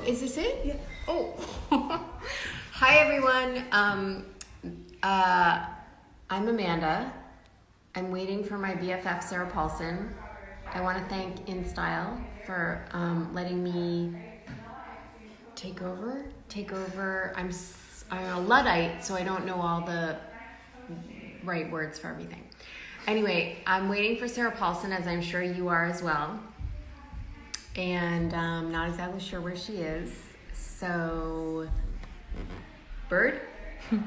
Is this it? Yeah. Oh. Hi, everyone. I'm Amanda. I'm waiting for my BFF, Sarah Paulson. I want to thank InStyle for letting me take over. I'm a Luddite, so I don't know all the right words for everything. Anyway, I'm waiting for Sarah Paulson, as I'm sure you are as well. And not exactly sure where she is. So, Bird? It's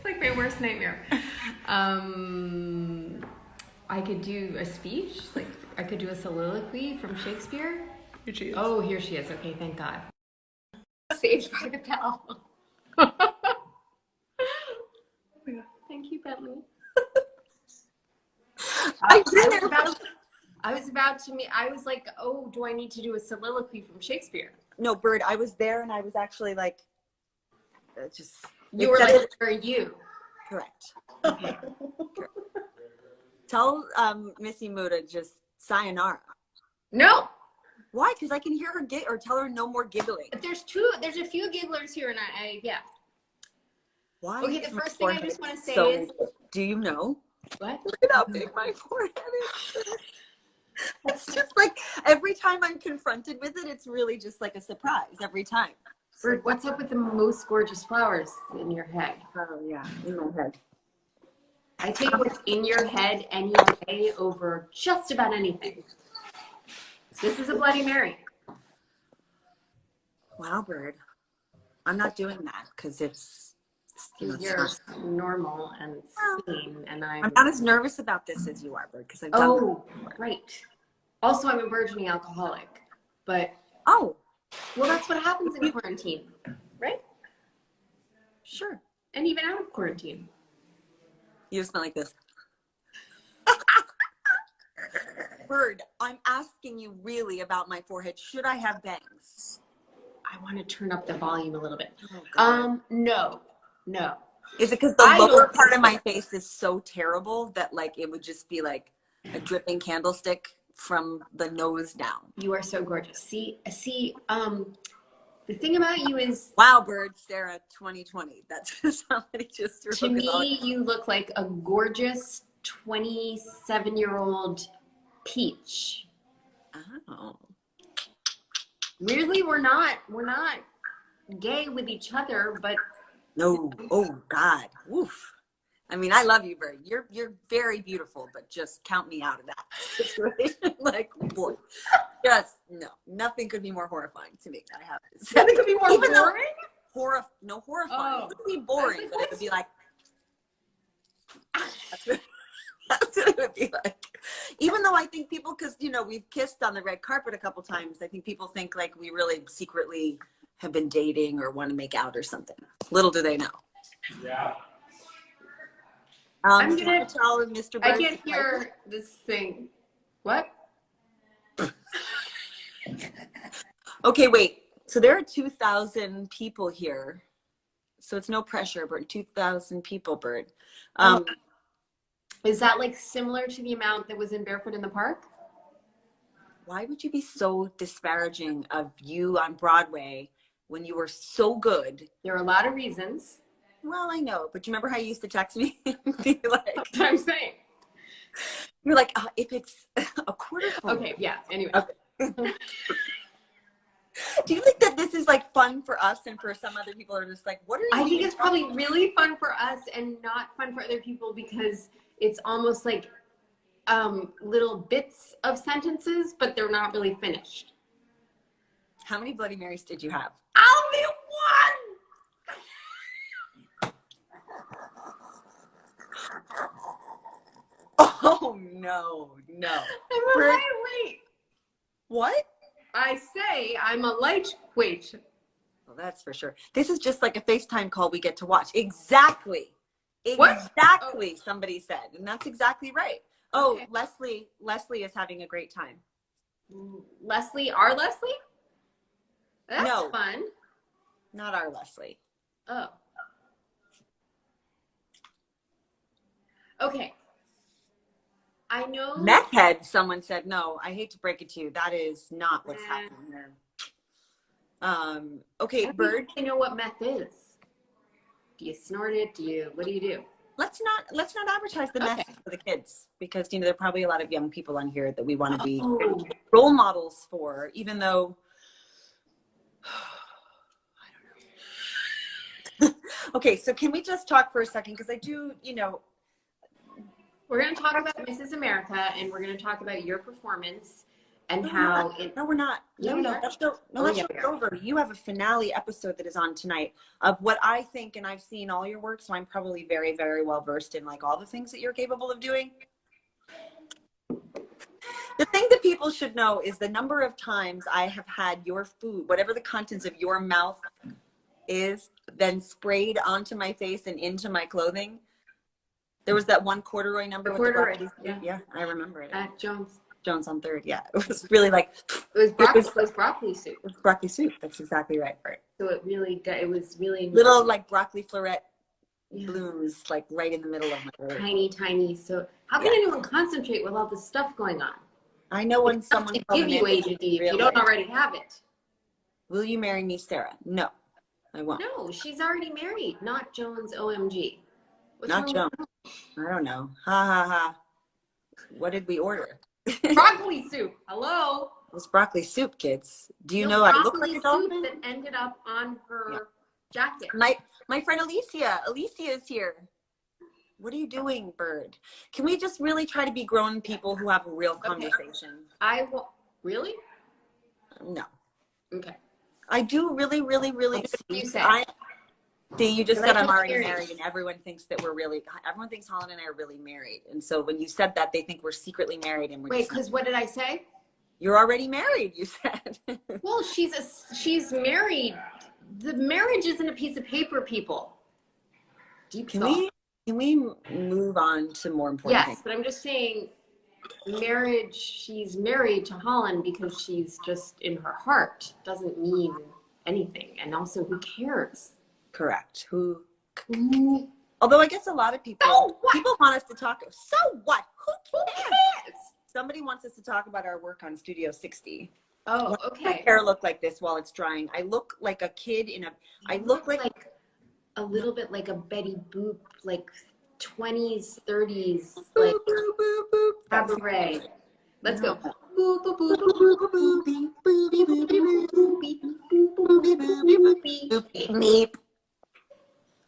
like my worst nightmare. I could do a speech, like I could do a soliloquy from Shakespeare. Here she is. Oh, here she is. Okay, thank God. Saved by the bell. Thank you, Bentley. I was like, oh, do I need to do a soliloquy from Shakespeare? No, Bird, I was there and I was actually like, just. You were like, where are you? Correct. Okay. Correct. Tell Missy Moo to just sayonara. No. Why? Because I can hear her or tell her no more giggling. There's a few gigglers here, and yeah. Why? Okay, the first thing I just want to say is, do you know? What? Look at how big my forehead is. It's just like every time I'm confronted with it, it's really just like a surprise every time. Bird, what's up with the most gorgeous flowers in your head? Oh yeah, in my head. I take what's in your head any day over just about anything. This is a Bloody Mary. Wow, Bird. I'm not doing that because it's You're normal and sane, and I'm not as nervous about this as you are, Bird, because I've done. Oh, great. Also, I'm a burgeoning alcoholic, but oh, well, that's what happens in quarantine, right? Sure. And even out of quarantine. You smell like this. Bird, I'm asking you really about my forehead. Should I have bangs? I want to turn up the volume a little bit. Oh, No. Is it because the lower part of my face is so terrible that like it would just be like a dripping candlestick from the nose down? You are so gorgeous. See, the thing about you is, wow, Bird, Sarah 2020. That's somebody just to me, you look like a gorgeous 27-year-old peach. Oh. Weirdly, we're not gay with each other, but no. Oh God. Oof. I mean, I love you, Bird. You're very beautiful, but just count me out of that situation. Like, boy, just no. Nothing could be more horrifying to me. I have to say. Nothing could be more boring. Horrifying. Oh. It would be boring, but it would be like. That's what it would be like. Even though I think people, because we've kissed on the red carpet a couple times, I think people think like we really secretly have been dating or want to make out or something. Little do they know. Yeah. I'm gonna tell Mr. Bird. I can't hear this thing. What? Okay, wait. So there are 2,000 people here. So it's no pressure, Bird. 2,000 people, Bird. Is that like similar to the amount that was in Barefoot in the Park? Why would you be so disparaging of you on Broadway when you were so good? There are a lot of reasons. Well, I know, but you remember how you used to text me? Be like, that's what I'm saying. You're like, if it's a quarter full. Okay, yeah, anyway. Okay. Do you think that this is like fun for us and for some other people are just like, what are you I think it's probably really fun for us and not fun for other people because it's almost like little bits of sentences, but they're not really finished. How many Bloody Marys did you have? I'll be one! Oh, no. I'm a lightweight. What? I say I'm a lightweight. Well, that's for sure. This is just like a FaceTime call we get to watch. Exactly. What? Exactly, somebody said. And that's exactly right. Oh, okay. Leslie is having a great time. Leslie? Our Leslie? That's fun. Not our Leslie. Oh. Okay. I know. Meth head, someone said. No, I hate to break it to you. That is not what's happening there. Okay, Bird. I know what meth is. Do you snort it? What do you do? Let's not advertise the meth for the kids, because there are probably a lot of young people on here that we want to be role models for, even though I don't know. Okay, so can we just talk for a second, because I do, we're going to talk about Mrs. America, and we're going to talk about your performance and no, how no, we're not. No, that's over. You have a finale episode that is on tonight of what I think, and I've seen all your work, so I'm probably very, very well versed in like all the things that you're capable of doing. The thing that people should know is the number of times I have had your food, whatever the contents of your mouth is, then sprayed onto my face and into my clothing. There was that one corduroy number with the broccoli. Yeah, I remember it. At Jones on 3rd. Yeah, it was really like it was broccoli soup. It was broccoli soup. That's exactly right. So it was really little like broccoli floret blooms, like right in the middle of my ear. Tiny. So how can anyone concentrate with all this stuff going on? I know when someone give you ADD if you don't already have it. Will you marry me, Sarah? No, I won't. No, she's already married. Not Jones. OMG. Not Jones. I don't know. Ha ha ha. What did we order? Broccoli soup. Hello. It was broccoli soup, kids. Do you know I look like a dolphin? That ended up on her jacket. My friend Alicia. Alicia is here. What are you doing, Bird? Can we just really try to be grown people who have a real conversation? I will. Really? No. Okay. I do really, really, really. You say. You just said I'm already married, and everyone thinks Holland and I are really married. And so when you said that, they think we're secretly married, and we're wait, because what did I say? You're already married, you said. Well, she's married. The marriage isn't a piece of paper, people. Deep thought. Can we move on to more important things? Yes, but I'm just saying, marriage. She's married to Holland because she's just in her heart. Doesn't mean anything, and also, who cares? Correct. Although I guess a lot of people want us to talk. So what? Who cares? Somebody wants us to talk about our work on Studio 60. Oh, okay. My hair look like this while it's drying. I look like a kid I look like a little bit like a Betty Boop, like 20s, 30s, like cabaret. Let's go.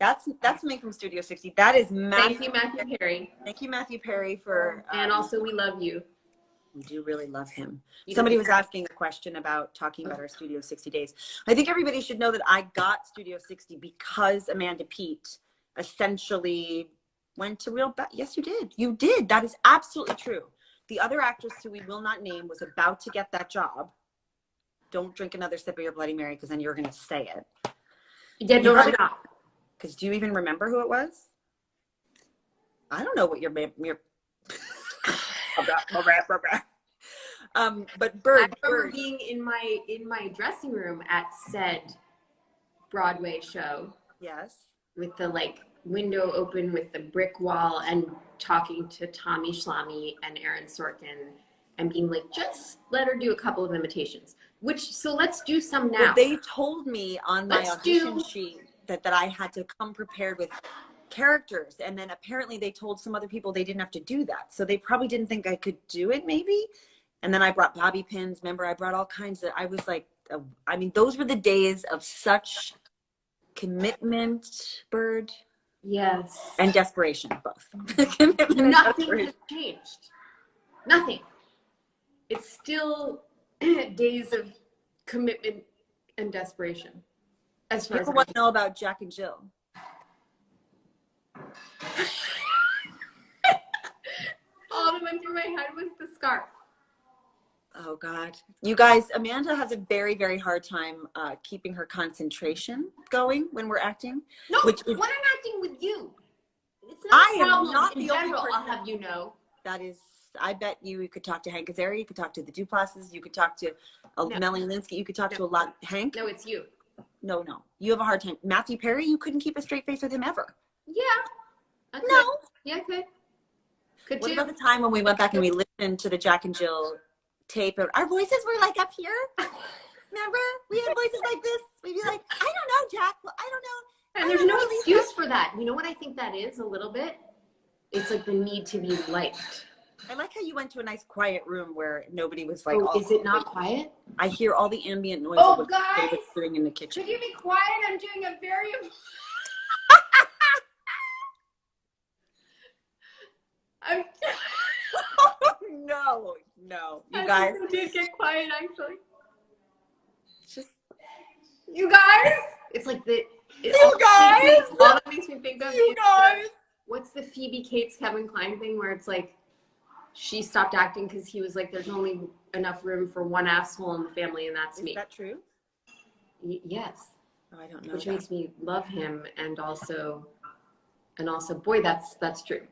That's me from Studio 60. That is Matthew. Thank you, Matthew Perry. Thank you, Matthew Perry, for and also we love you. We do really love him. Somebody was asking a question about talking about our Studio 60 days. I think everybody should know that I got Studio 60 because Amanda Peet essentially went to real bad. Yes, you did. You did. That is absolutely true. The other actress who we will not name was about to get that job. Don't drink another sip of your Bloody Mary, because then you're going to say it. Yeah, no, I'm not. Because do you even remember who it was? I don't know what your but Bird. I remember being in my dressing room at said Broadway show. Yes. With the window open with the brick wall, and talking to Tommy Schlamme and Aaron Sorkin, and being like, just let her do a couple of imitations. So let's do some now. Well, they told me on my audition sheet that I had to come prepared with characters, and then apparently they told some other people they didn't have to do that, so they probably didn't think I could do it, maybe. And then I brought bobby pins. Remember, I brought all kinds of. I was like, I mean, those were the days of such commitment, Bird. Yes. And desperation, both. Nothing has changed. Nothing. It's still days of commitment and desperation. As far People want to know about Jack and Jill. All that went through my head was the scarf. Oh God. You guys, Amanda has a very, very hard time keeping her concentration going when we're acting. No, when I'm acting with you. It's not a problem. Not in the general, only person. I'll have you know. That is, I bet you could talk to Hank Azaria, you could talk to the Duplases, you could talk to Melanie Linsky, you could talk to a lot. Hank? No, it's you. No. You have a hard time. Matthew Perry, you couldn't keep a straight face with him ever. Yeah. No. Yeah, I could. Could What you? about the time when we went back and we listened to the Jack and Jill tape? Our voices were like up here. Remember? We had voices like this. We'd be like, I don't know, Jack. Well, I don't know. And there's no excuse for that. You know what I think that is a little bit? It's like the need to be liked. I like how you went to a nice quiet room where nobody was like, oh, is it not quiet? I hear all the ambient noise Oh, of what guys, David's doing in the kitchen. could you be quiet? I'm doing a very... I'm... No. You guys. I did get quiet, actually. Just. You guys? It's like the... all that makes me think of You is guys. what's the Phoebe Cates Kevin Kline thing where it's like she stopped acting because he was like, there's only enough room for one asshole in the family, and that's me. Is that true? Yes. Oh, I don't know. Which that. makes me love him, and also, boy, that's true.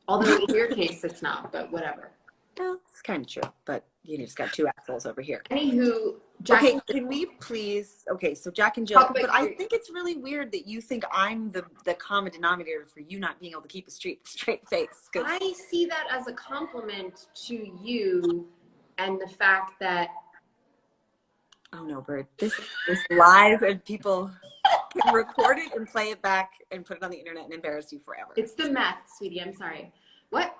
Although in your case, it's not, but whatever. Well, it's kind of true, but you just got two assholes over here. Anywho, Jack. Okay, can we please? Okay, so Jack and Jill. But I you. think it's really weird that you think I'm the common denominator for you not being able to keep a straight face. I see that as a compliment to you, and the fact that. Oh no, Bird. This is live, and people can record it and play it back and put it on the internet and embarrass you forever. It's the meth, sweetie. I'm sorry. What?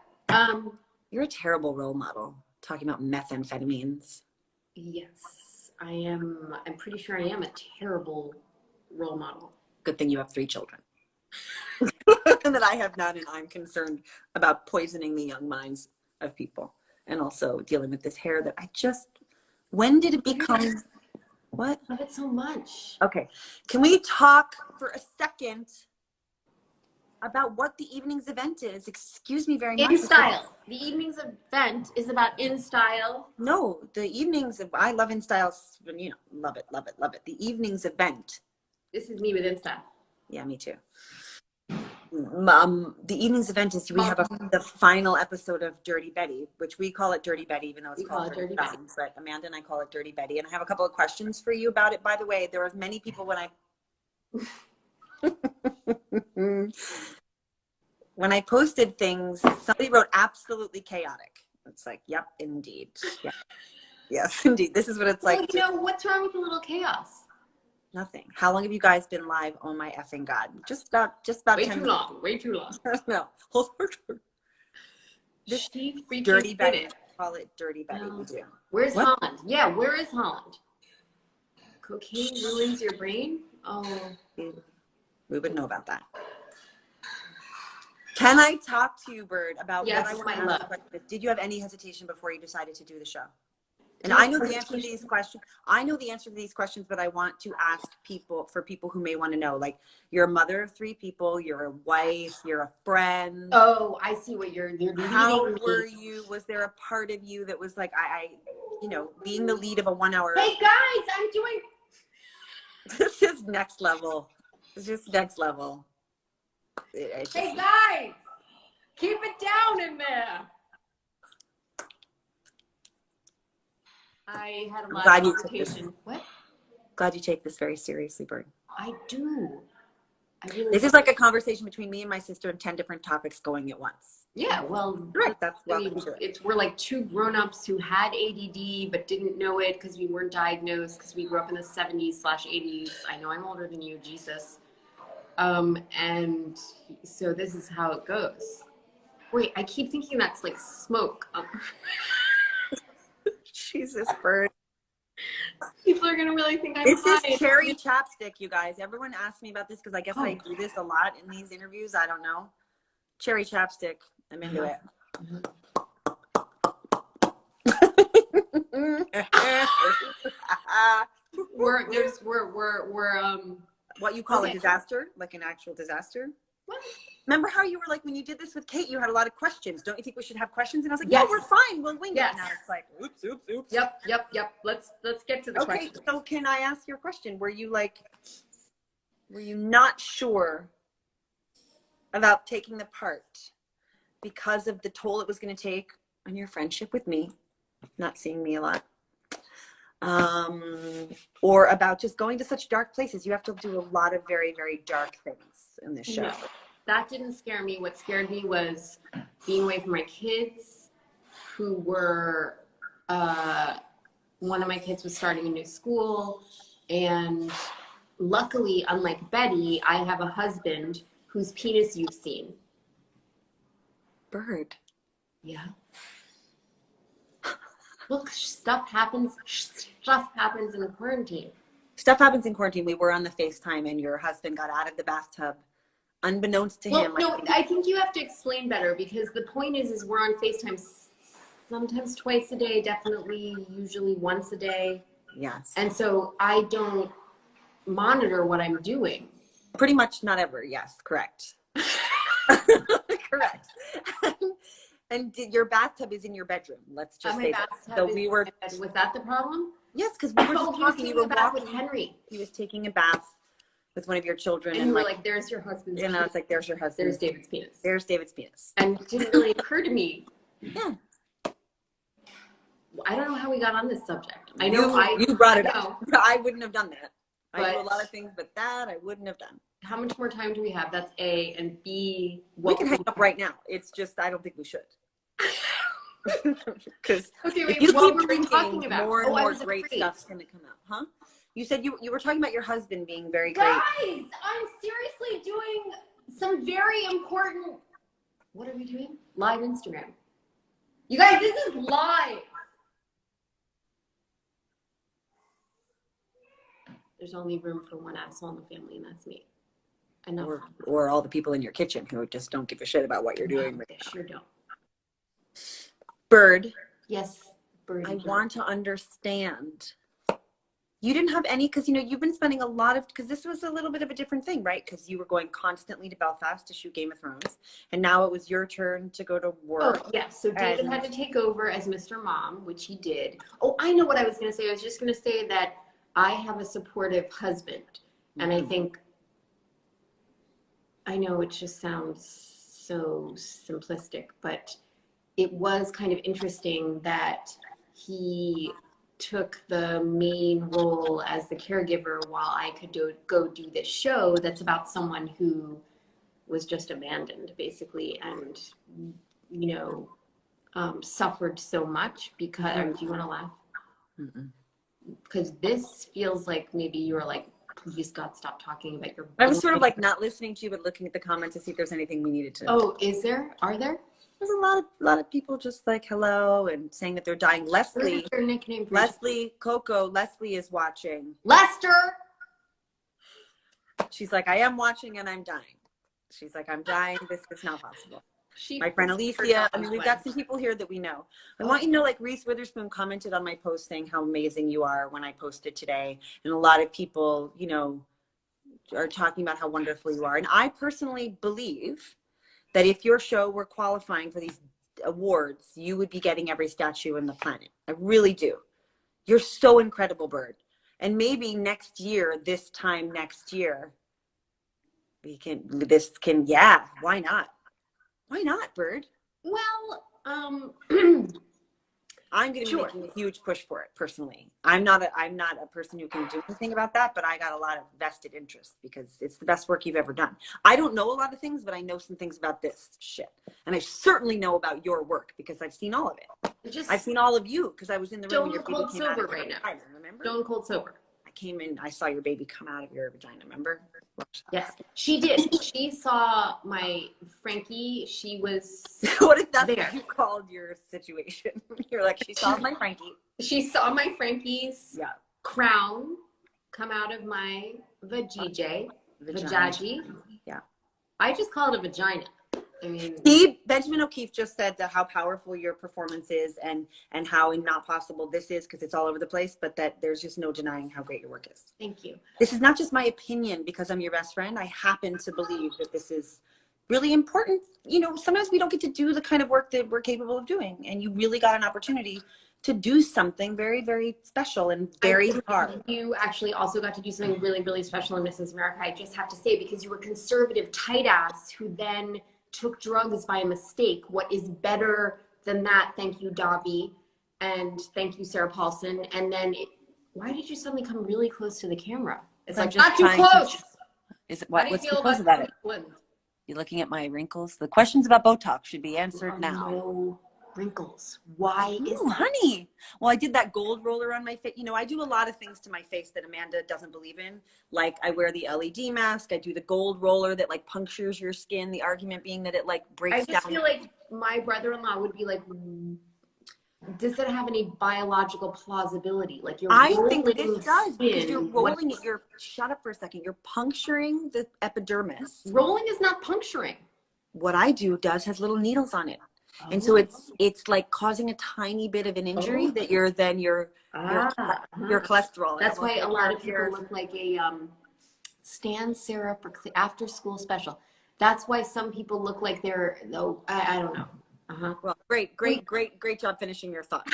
You're a terrible role model. Talking about methamphetamines. Yes, I am. I'm pretty sure I am a terrible role model. Good thing you have 3 children. And that I have none, and I'm concerned about poisoning the young minds of people. And also dealing with this hair that when did it become, what? I love it so much. Okay, can we talk for a second about what the evening's event is? Excuse me very much. In style. The evening's event is about in style. No, the evenings, I love in style, love it. The evening's event. This is me with in style. Yeah, me too. The evening's event is we have the final episode of Dirty Betty, which we call it Dirty Betty, even though it's called Dirty Betty. But Amanda and I call it Dirty Betty. And I have a couple of questions for you about it. By the way, there were many people when I posted things, somebody wrote absolutely chaotic. It's like, yep, indeed. Yeah. Yes, indeed. This is what it's like. Well, what's wrong with a little chaos? Nothing. How long have you guys been live? Oh my effing God. Just about way 10 too long. Way too long. No. This Dirty Betty. Call it Dirty Betty. We do. Where's Holland? Yeah, where is Holland? Cocaine ruins your brain? Oh. We would know about that. Can I talk to you, Bird, about what I want to ask? Did you have any hesitation before you decided to do the show? And I know the answer to these questions. But I want to ask people who may want to know. Like, you're a mother of 3 people. You're a wife. You're a friend. Oh, I see what you're How were you? Was there a part of you that was like, being the lead of a 1-hour? Hey guys, I'm doing. This is next level. It's just next level. Hey guys, keep it down in there. I had a lot of conversation. What? Glad you take this very seriously, Bird. I do. This is like a conversation between me and my sister of 10 different topics going at once. Yeah, well, right. That's we're like 2 grown-ups who had ADD but didn't know it because we weren't diagnosed because we grew up in the 70s/80s. I know I'm older than you, Jesus. And so this is how it goes. Wait, I keep thinking that's like smoke. Jesus, Bird. People are gonna really think I'm This high. is cherry chapstick, you guys. Everyone asks me about this because I guess I do this a lot in these interviews. I don't know. Cherry chapstick. I'm into it. We're what you call a disaster, like an actual disaster. What? Remember how you were like, when you did this with Kate, you had a lot of questions. Don't you think we should have questions? And I was like, yes. Yeah, we're fine. We'll wing it. Now it's like, oops. Yep. Let's get to the question. Okay, so can I ask your question? Were you not sure about taking the part because of the toll it was going to take on your friendship with me, not seeing me a lot? Or about just going to such dark places? You have to do a lot of very, very dark things in this show. No. that didn't scare me. What scared me was being away from my kids, who were, one of my kids was starting a new school, and luckily, unlike Betty, I have a husband whose penis you've seen. Bird. Yeah. Look, stuff happens in quarantine. Stuff happens in quarantine. We were on the FaceTime and your husband got out of the bathtub unbeknownst to him. No, I think you have to explain better, because the point is we're on FaceTime sometimes twice a day, definitely, usually once a day. Yes. And so I don't monitor what I'm doing. Pretty much not ever. Yes, correct. Correct. And your bathtub is in your bedroom. Let's just say that. So we were. Was that the problem? Yes, because we were just talking. You were walking with Henry. He was taking a bath with one of your children, and you were like, "There's your husband's." And I was like, "There's your husband. There's David's penis. There's David's penis." And it didn't really occur to me. Yeah. I don't know how we got on this subject. I know you brought it up. I wouldn't have done that. I do a lot of things, but that I wouldn't have done. How much more time do we have? That's A, and B. We can hang up right now. It's just I don't think we should. Because okay, wait, if you what keep were we talking about? more and more great stuff's going to come out, huh? You said you were talking about your husband being very great. Guys, I'm seriously doing some very important. What are we doing? Live Instagram. You guys, this is live. There's only room for one asshole in the family, and that's me. Or all the people in your kitchen who just don't give a shit about what you're doing. They sure don't. Bird. Yes, Bird. I want to understand. You didn't have any, because you've been spending a lot of, because this was a little bit of a different thing, right? Because you were going constantly to Belfast to shoot Game of Thrones, and now it was your turn to go to work. Oh, yes. So David had to take over as Mr. Mom, which he did. Oh, I know what I was going to say. I was just going to say that I have a supportive husband, and I think, I know it just sounds so simplistic, but it was kind of interesting that he took the main role as the caregiver while I could go do this show that's about someone who was just abandoned, basically, and suffered so much because. Do you want to laugh? Because this feels like maybe you were like, please God, stop talking about your. I was sort of like not listening to you, but looking at the comments to see if there's anything we needed to. Oh, is there? Are there? There's a lot of people just like hello and saying that they're dying. Leslie, what is your nickname? Leslie, Coco, Leslie is watching. Lester. She's like, I am watching and I'm dying. She's like, I'm dying. This is not possible. My friend Alicia. I mean, we've got some people here that we know. I want you to know, like Reese Witherspoon commented on my post saying how amazing you are when I posted today. And a lot of people, are talking about how wonderful you are. And I personally believe that if your show were qualifying for these awards, you would be getting every statue in the planet. I really do. You're so incredible, Bird. And maybe next year, this time next year, yeah, why not? Why not, Bird? Well, I'm going to be making a huge push for it personally. I'm not a person who can do anything about that, but I got a lot of vested interest because it's the best work you've ever done. I don't know a lot of things, but I know some things about this shit. And I certainly know about your work because I've seen all of it. I've seen all of you because I was in the room when your baby came out of your vagina, remember? Stone cold sober. I came in, I saw your baby come out of your vagina, remember? Yes, she did. She saw my Frankie. She was what if that's there. What you called your situation? You're like, she saw my Frankie. She saw my Frankie's crown come out of my vajayjay. Yeah. I just call it a vagina. I mean, Steve, Benjamin O'Keefe just said how powerful your performance is and how not possible this is because it's all over the place, but that there's just no denying how great your work is. Thank you. This is not just my opinion because I'm your best friend. I happen to believe that this is really important. Sometimes we don't get to do the kind of work that we're capable of doing, and you really got an opportunity to do something very, very special and very hard. You actually also got to do something really, really special in Mrs. America, I just have to say, because you were conservative tight ass who then took drugs by mistake. What is better than that? Thank you, Davi. And thank you, Sarah Paulson. And then why did you suddenly come really close to the camera? It's like, not too close. Is it what's too close about it? You looking at my wrinkles? The questions about Botox should be answered now. No wrinkles. Why is Ooh, honey. Well, I did that gold roller on my face. You know, I do a lot of things to my face that Amanda doesn't believe in. Like I wear the LED mask. I do the gold roller that like punctures your skin. The argument being that it like breaks down. I just feel like my brother-in-law would be like, does it have any biological plausibility? Like I think this does, because you're rolling it. You're, shut up for a second. You're puncturing the epidermis. Rolling is not puncturing. What I do has little needles on it. And so it's like causing a tiny bit of an injury that your cholesterol. That's why a lot of people look like a Stan Sarah for after school special. That's why some people look like they're, though, I don't know. Well, great job finishing your thought.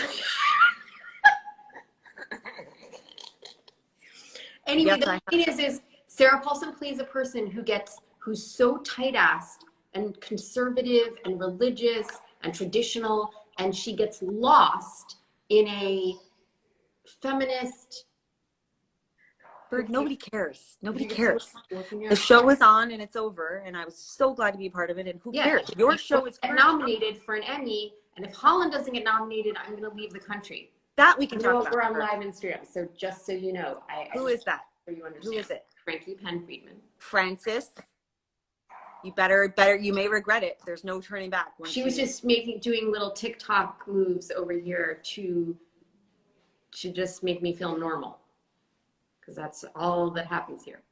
Anyway, the point is Sarah Paulson plays a person who's so tight-assed and conservative and religious and traditional, and she gets lost in a feminist. Bird, nobody cares. Nobody cares. The show is on and it's over, and I was so glad to be a part of it. And who cares? Your show is nominated for an Emmy, and if Holland doesn't get nominated, I'm going to leave the country. That we can talk about. We're on live Instagram, so just so you know, who is that? So you understand. Who is it? Frankie Penn-Friedman. Francis. You better. You may regret it. There's no turning back. She was just doing little TikTok moves over here to just make me feel normal. Because that's all that happens here.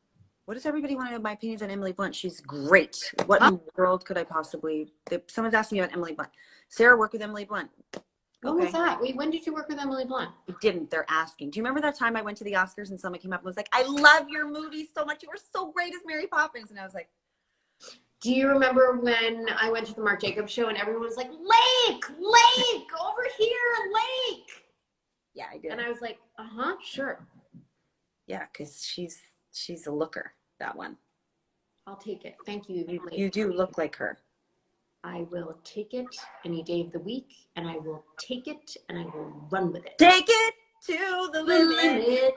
What does everybody want to know my opinions on Emily Blunt? She's great. What in the world could I possibly... Someone's asking me about Emily Blunt. Sarah worked with Emily Blunt. What was that? Wait, when did you work with Emily Blunt? I didn't. They're asking. Do you remember that time I went to the Oscars and someone came up and was like, I love your movie so much. You were so great as Mary Poppins. And I was like... Do you remember when I went to the Marc Jacobs show and everyone was like, Lake, over here, Lake. Yeah, I did. And I was like, sure. Yeah, because she's a looker, that one. I'll take it. Thank you. You do look like her. I will take it any day of the week, and I will take it, and I will run with it. Take it to the limit.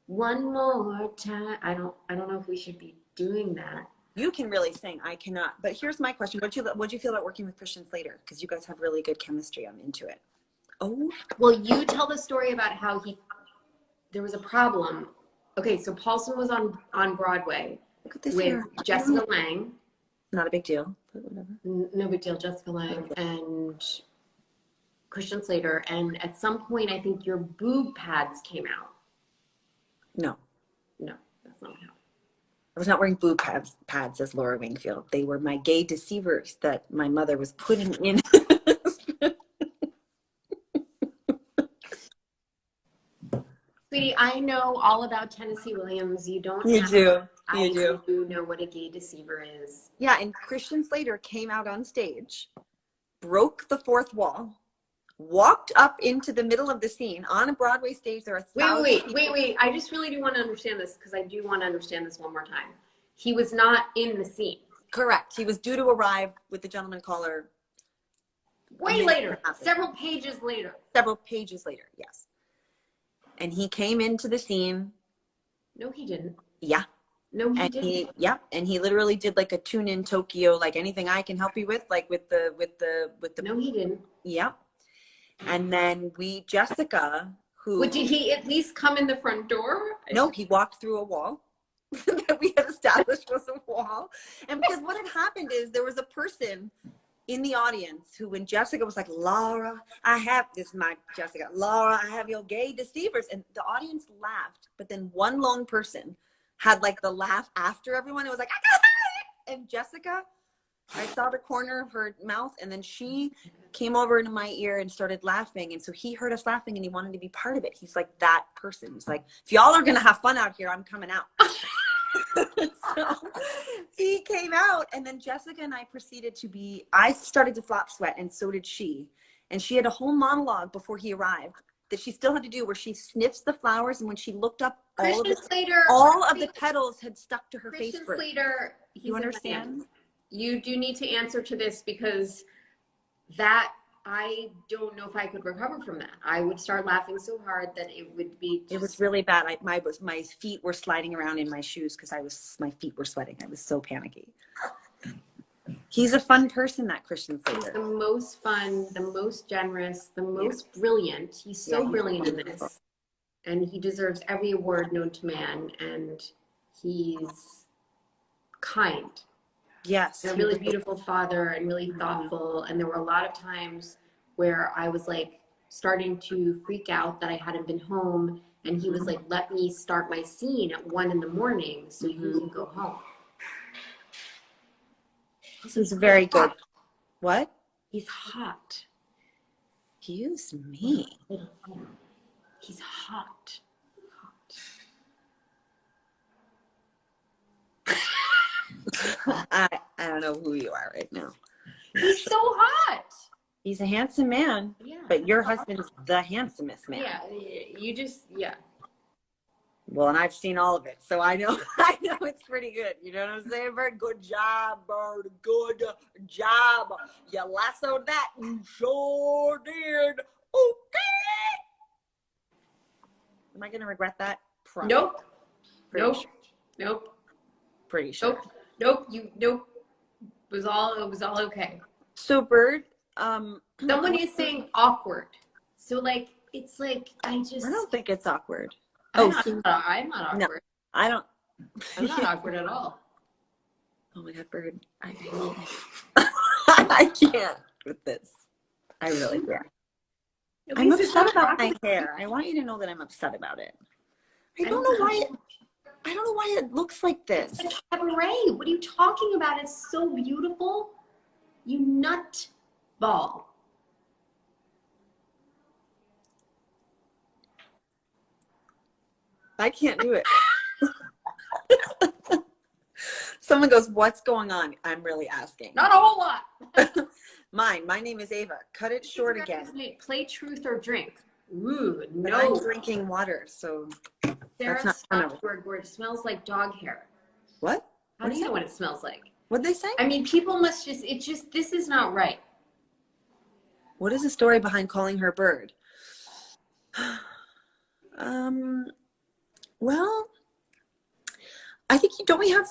One more time. I don't know if we should be doing that. You can really sing. I cannot. But here's my question. What'd you feel about working with Christian Slater? Because you guys have really good chemistry. I'm into it. Oh. Well, you tell the story about how there was a problem. Okay, so Paulson was on Broadway with Jessica Lange. Not a big deal, but whatever. No big deal. Jessica Lange and Christian Slater. And at some point, I think your boob pads came out. No, that's not what happened. I was not wearing boob pads as Laura Wingfield. They were my gay deceivers that my mother was putting in. Sweetie, I know all about Tennessee Williams. You don't. You do. I do know what a gay deceiver is. Yeah, and Christian Slater came out on stage, broke the fourth wall, walked up into the middle of the scene on a Broadway stage. There are wait. I just really do want to understand this because I do want to understand this one more time. He was not in the scene. Correct. He was due to arrive with the gentleman caller. Way later. Several pages later. Several pages later, yes. And he came into the scene. No, he didn't. Yeah. No, he didn't. And he literally did like a tune in Tokyo, like anything I can help you with, like with the. No, he didn't. Yeah. And then Jessica, who. Did he at least come in the front door? No, he walked through a wall that we had established was a wall. And because what had happened is there was a person in the audience who, when Jessica was like, Laura, Laura, I have your gay deceivers. And the audience laughed. But then one lone person had like the laugh after everyone. It was like, and Jessica, I saw the corner of her mouth, and then she came over into my ear and started laughing. And so he heard us laughing and he wanted to be part of it. He's like that person. He's like, if y'all are going to have fun out here, I'm coming out. So he came out, and then Jessica and I proceeded I started to flop sweat, and so did she. And she had a whole monologue before he arrived that she still had to do, where she sniffs the flowers, and when she looked up, all of the petals had stuck to her face. Christian Slater, you understand? You do need to answer to this, because that, I don't know if I could recover from that. I would start laughing so hard that it would be it was really bad. My feet were sliding around in my shoes because my feet were sweating. I was so panicky. He's a fun person, that Christian He's Slater. the most fun, the most generous, the most brilliant. He's so brilliant in this. And he deserves every award known to man. And he's kind. Yes. And a really beautiful father and really thoughtful. And there were a lot of times where I was like starting to freak out that I hadn't been home. And he was like, let me start my scene at 1 a.m. so you can go home. He's very good. What? He's hot. Excuse me. He's hot. I don't know who you are right now. He's so hot. He's a handsome man, but your husband's the handsomest man. Yeah, you just, Well, and I've seen all of it, so I know it's pretty good. You know what I'm saying, Bird? Good job, Bird. Good job. You lassoed that. You sure did. Okay. Am I gonna regret that? Probably. Nope. Pretty Nope. sure. Nope. Pretty sure. Nope. Nope. It was all okay. So, Bird, someone is saying awkward. So like it's like I don't think it's awkward. I'm not awkward. No, I don't. I'm not awkward at all. Oh my God, Bird. I can't with this. I really can't. I'm upset about my hair. I want you to know that I'm upset about it. I don't know why it looks like this. It's a cabaret. What are you talking about? It's so beautiful. You nut ball. I can't do it. Someone goes, what's going on? I'm really asking. Not a whole lot. My name is Ava. Cut it short again. Play truth or drink. Ooh, but no. I'm drinking water, so Sarah, that's not fun. where it smells like dog hair. What? How do you know what it smells like? What'd they say? I mean, people must this is not right. What is the story behind calling her Bird? Well, I think don't we have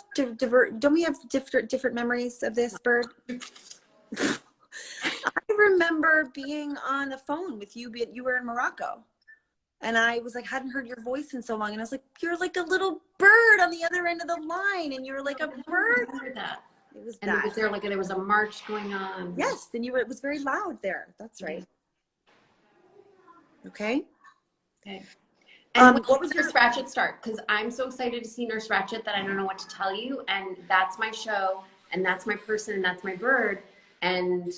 different memories of this, Bird? I remember being on the phone with you, but you were in Morocco. And I was like, hadn't heard your voice in so long. And I was like, you're like a little bird on the other end of the line. And you were like a bird. I heard that. It was and that. it was there like there was a march going on. Yes, and it was very loud there. That's right. Okay. Okay. And what was Nurse Ratched start? Because I'm so excited to see Nurse Ratched that I don't know what to tell you. And that's my show, and that's my person, and that's my bird. And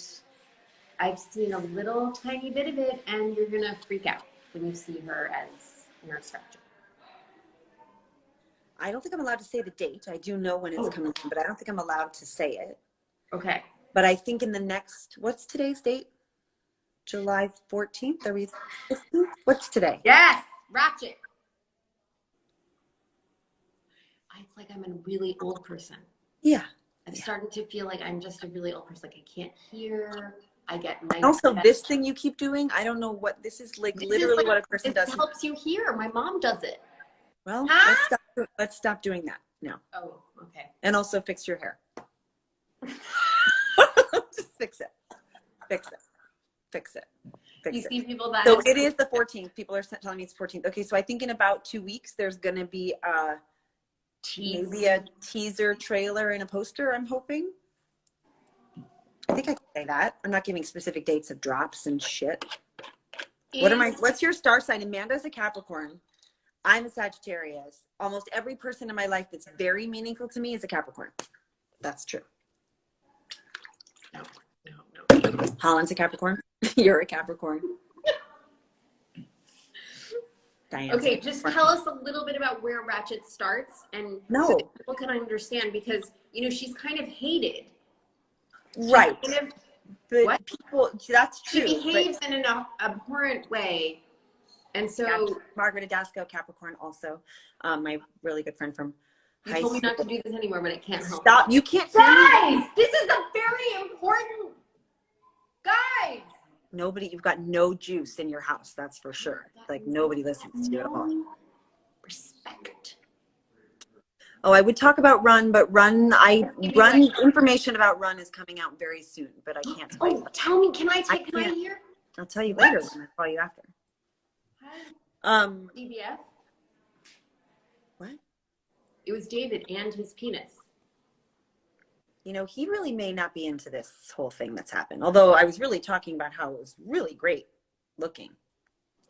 I've seen a little tiny bit of it, and you're gonna freak out when you see her as Nurse Ratched. I don't think I'm allowed to say the date. I do know when it's coming in, but I don't think I'm allowed to say it. Okay. But I think in the next, what's today's date? July 14th? Are we 15th? What's today? Yes, Ratchet. It's like I'm a really old person. Yeah. I'm starting to feel like I'm just a really old person. Like I can't hear. I get nice. Also, this thing you keep doing, I don't know what this is like. This literally is like, what a person does. It helps you hear. My mom does it. Well, let's stop doing that now. Oh, okay. And also fix your hair. Just fix it. Fix it. Fix it. Fix you it. see people that. So it is the 14th. People are telling me it's 14th. Okay, so I think in about 2 weeks there's going to be maybe a teaser trailer and a poster. I'm hoping. I think I can say that. I'm not giving specific dates of drops and shit. What's your star sign? Amanda's a Capricorn. I'm a Sagittarius. Almost every person in my life that's very meaningful to me is a Capricorn. That's true. No. Holland's a Capricorn. You're a Capricorn. Diane's okay, just tell us a little bit about where Ratchet starts, and so that people can understand, because she's kind of hated. Right. What? People, that's true. She behaves in an abhorrent way. And so Margaret Adasco, Capricorn, also my really good friend from high school. You told me not to do this anymore, but I can't help. Stop! You can't. Guys, this is a very important. Guys. Nobody, you've got no juice in your house. That's for sure. Like nobody listens to you at all. Respect. Oh, I would talk about Run, but Run information about Run is coming out very soon, but I can't tell you. Oh, tell me, can I hear? I'll tell you later when I call you after. DBF? What? It was David and his penis. You know, he really may not be into this whole thing that's happened. Although I was really talking about how it was really great looking.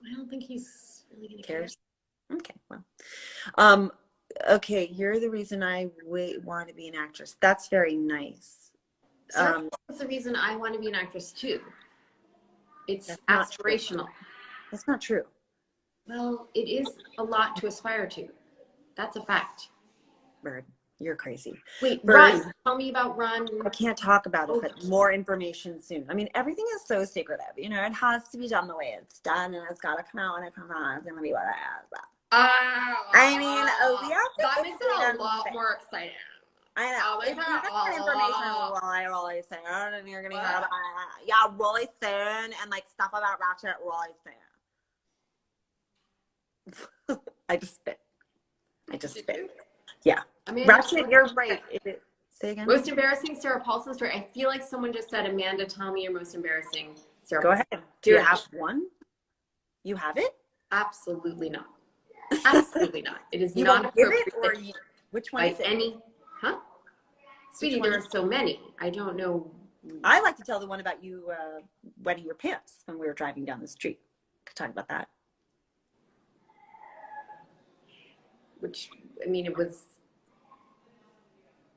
I don't think he's really gonna care. Okay, well. Okay, you're the reason I want to be an actress. That's very nice. That's the reason I want to be an actress too. It's aspirational. That's not true. Well, it is a lot to aspire to. That's a fact. Bird, you're crazy. Wait, Bird, Run. Tell me about Run. I can't talk about it, but more information soon. I mean, everything is so secretive. You know, it has to be done the way it's done, and it's got to come out when it comes out. It's going to be what it is. I mean, we have to that makes it a lot more exciting. I know. If you get that information really soon, and you're gonna hear about really soon, and like stuff about Ratchet really soon. I just spit. Yeah. I mean, Ratchet, you're right. Say again. Most embarrassing Sarah Paulson story. I feel like someone just said, Amanda, tell me your most embarrassing Sarah Go Paulson. ahead. Do you have one? You have it? Absolutely not. Absolutely not. It is you not appropriate. Give it, or which one is it? Any, huh? Sweetie, there are so many. I don't know. I like to tell the one about you wetting your pants when we were driving down the street. Could talk about that. Which, I mean, it was.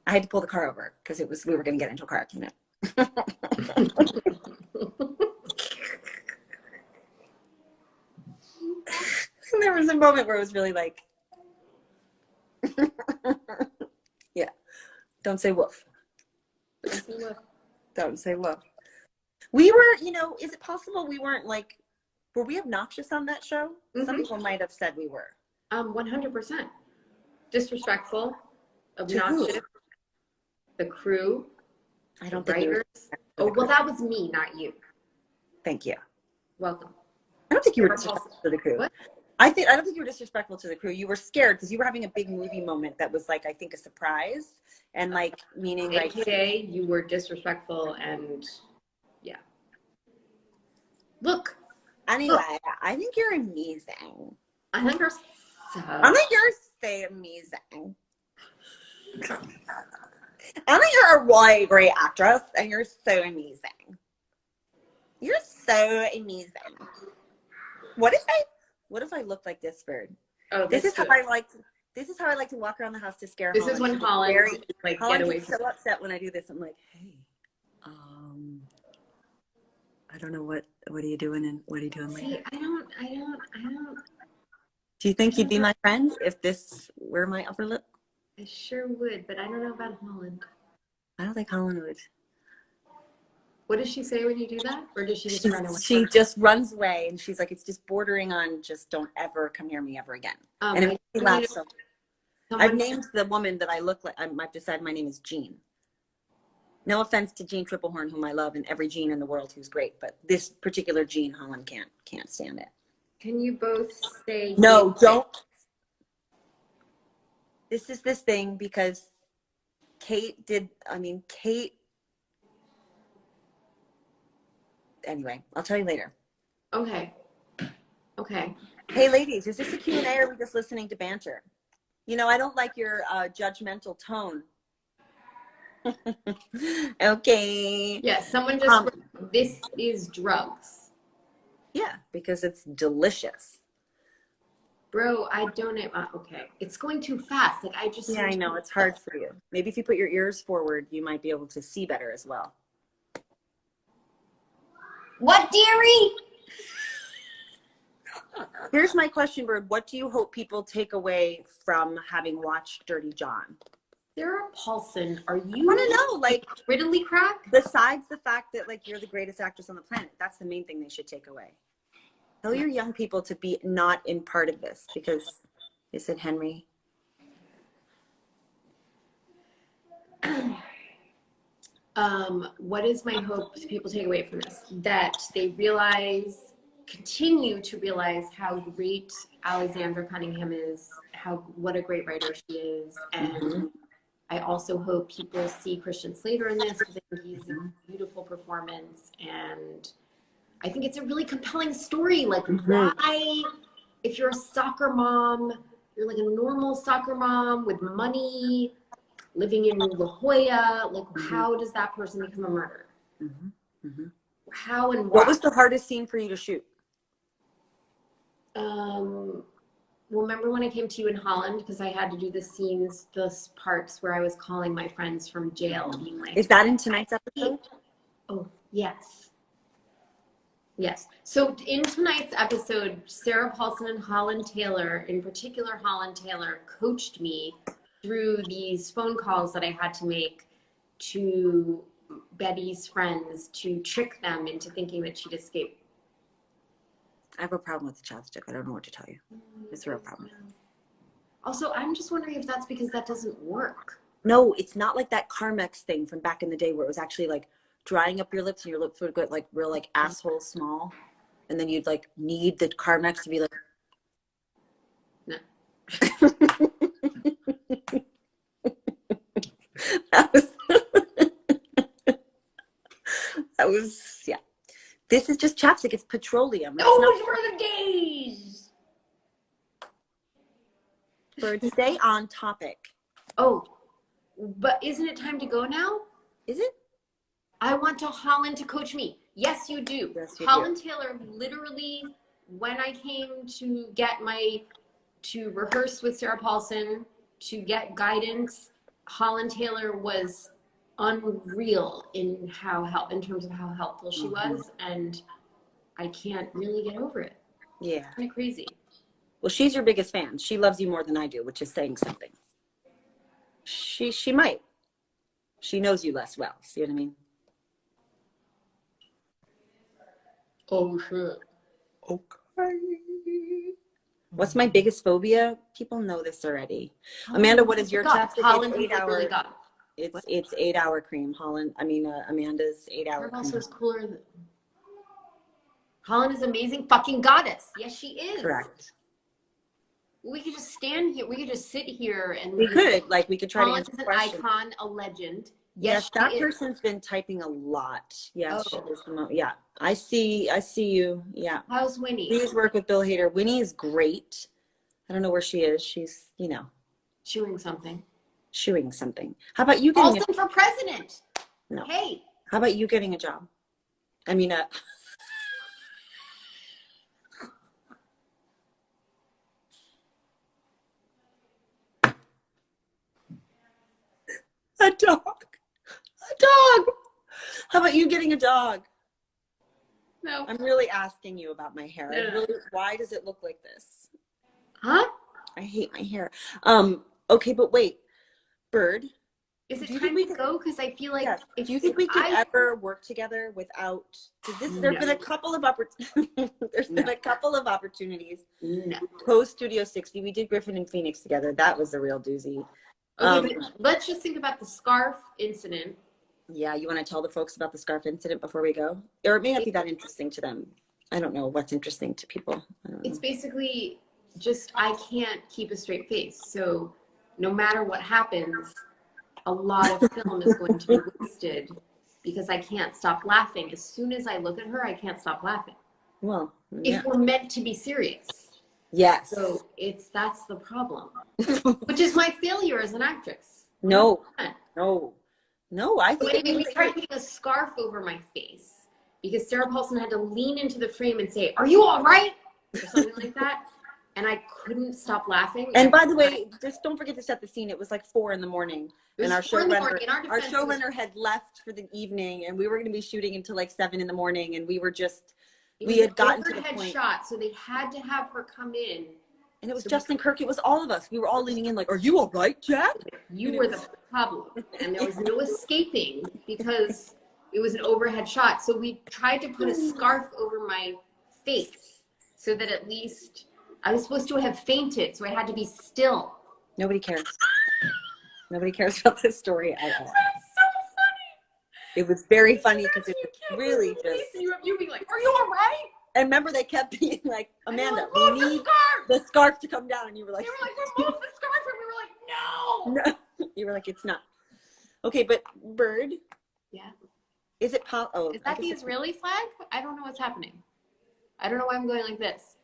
I had to pull the car over because we were going to get into a car accident. And there was a moment where it was really like, yeah, don't say woof. Don't say woof. We were, you know, is it possible we weren't like, were we obnoxious on that show? Mm-hmm. Some people might have said we were. 100%. Disrespectful, obnoxious. The crew. I don't think writers. Oh, well, that was me, not you. Thank you. Welcome. I don't think you were disrespectful to the crew. What? I don't think you were disrespectful to the crew. You were scared because you were having a big movie moment that was like, I think, a surprise, and like meaning like AKA you were disrespectful, and yeah. Look. Anyway, look. I think you're amazing. I think you're so amazing. I think you're a really great actress, and you're so amazing. You're so amazing. What if I look like this bird? Oh, this is how I like to walk around the house to scare This Holland. is when Holland Holland gets so upset when I do this. I'm like, hey, I don't know what are you doing and what are you doing later? I don't. Do you think you'd be my friend if this were my upper lip? I sure would, but I don't know about Holland. I don't think Holland would. What does she say when you do that? Or does she just run away? She just runs away, and she's like, it's just bordering on just don't ever come near me ever again. And it makes me laugh so. I've named the woman that I look like, I've decided my name is Jean. No offense to Jean Triplehorn, whom I love, and every Jean in the world who's great, but this particular Jean, Holland can't stand it. Can you both say no? Don't. This is this thing because Kate. Anyway, I'll tell you later. Okay. Hey, ladies, is this a Q&A or are we just listening to banter? You know, I don't like your judgmental tone. Okay. Yeah, someone just this is drugs. Yeah, because it's delicious. Bro, I don't okay. It's going too fast. Like Yeah, I know. It's hard for you. Maybe if you put your ears forward, you might be able to see better as well. What, dearie? Here's my question, Bird. What do you hope people take away from having watched Dirty John? Sarah Paulson, are you? I want to know, like, riddly crack? Besides the fact that, like, you're the greatest actress on the planet, that's the main thing they should take away. Tell your young people to be not in part of this because they said Henry. What is my hope people take away from this? That they realize continue to realize how great Alexandra Cunningham is, what a great writer she is, and I also hope people see Christian Slater in this because I think he's a beautiful performance, and I think it's a really compelling story. Like, why, if you're a soccer mom, you're like a normal soccer mom with money, living in La Jolla, like, how does that person become a murderer? How and why? What was the hardest scene for you to shoot? Well, remember when I came to you in Holland, because I had to do the parts where I was calling my friends from jail, being like, is that in tonight's episode? Oh, yes. Yes. So in tonight's episode, Sarah Paulson and Holland Taylor, in particular Holland Taylor, coached me through these phone calls that I had to make to Betty's friends to trick them into thinking that she'd escaped. I have a problem with the chapstick. I don't know what to tell you. It's a real problem. Also, I'm just wondering if that's because that doesn't work. No, it's not like that Carmex thing from back in the day where it was actually like drying up your lips and your lips would get like real like asshole small. And then you'd like need the Carmex to be like. No. that was, yeah. This is just chapstick. It's petroleum. Those were the days. Bird, stay on topic. Oh, but isn't it time to go now? Is it? I want Holland to coach me. Yes, you do. Yes, you Holland Taylor, literally, when I came to rehearse with Sarah Paulson, to get guidance, Holland Taylor was unreal in terms of how helpful she was, and I can't really get over it. Yeah. It's kind of crazy. Well, she's your biggest fan. She loves you more than I do, which is saying something. She might. She knows you less well. See what I mean? Oh, shit. Okay. What's my biggest phobia? People know this already. Amanda, what is your chapstick? Holland it's 8 hour. got. It's 8 hour cream. Amanda's 8 hour cream. Also is cooler than Holland is amazing fucking goddess. Yes, she is. Correct. We could just stand here. We could just sit here and we could try Holland to answer is an questions. icon, a legend. Yes, that person's been typing a lot. Yes, yeah. I see you. Yeah. How's Winnie? Please work with Bill Hader. Winnie is great. I don't know where she is. She's, chewing something. How about you getting Paulson for president? No. Hey. How about you getting a job? I mean, a dog. How about you getting a dog? No. I'm really asking you about my hair. No. Why does it look like this? Huh? I hate my hair. Okay, but wait, Bird. Is it time to go? Because I feel like. Yes. Do you think we could ever work together without? There's been a couple of been a couple of opportunities. No. Post Studio 60, we did Griffin and Phoenix together. That was a real doozy. Okay, but let's just think about the scarf incident. Yeah, you want to tell the folks about the scarf incident before we go? Or it may not be that interesting to them. I don't know what's interesting to people. It's basically just I can't keep a straight face. So no matter what happens, a lot of film is going to be wasted because I can't stop laughing. As soon as I look at her, I can't stop laughing. Well, yeah. If we're meant to be serious. Yes. So that's the problem, which is my failure as an actress. No, I think so we tried putting a scarf over my face because Sarah Paulson had to lean into the frame and say, "Are you all right?" or something like that. And I couldn't stop laughing. And by the way, just don't forget to set the scene. It was like 4 a.m. and our showrunner had left for the evening, and we were going to be shooting until like 7 a.m. and we were just we had gotten to the point. Shot, so they had to have her come in. And it was Justin Kirk. It was all of us. We were all leaning in like, "Are you all right, Jack?" You were the problem. And there was no escaping because it was an overhead shot. So we tried to put a scarf over my face so that at least I was supposed to have fainted. So I had to be still. Nobody cares. Nobody cares about this story at all. That's so funny. It was very funny because it was really just... You being like, "Are you all right?" And remember, they kept being like, Amanda, like, we "Move the need scarf!" the scarf to come down. And you were like, They were like, remove the scarf, and we were like, no. no. You were like, it's not. Okay, but Bird, Yeah. is it Oh, Is that the Israeli flag? I don't know what's happening. I don't know why I'm going like this.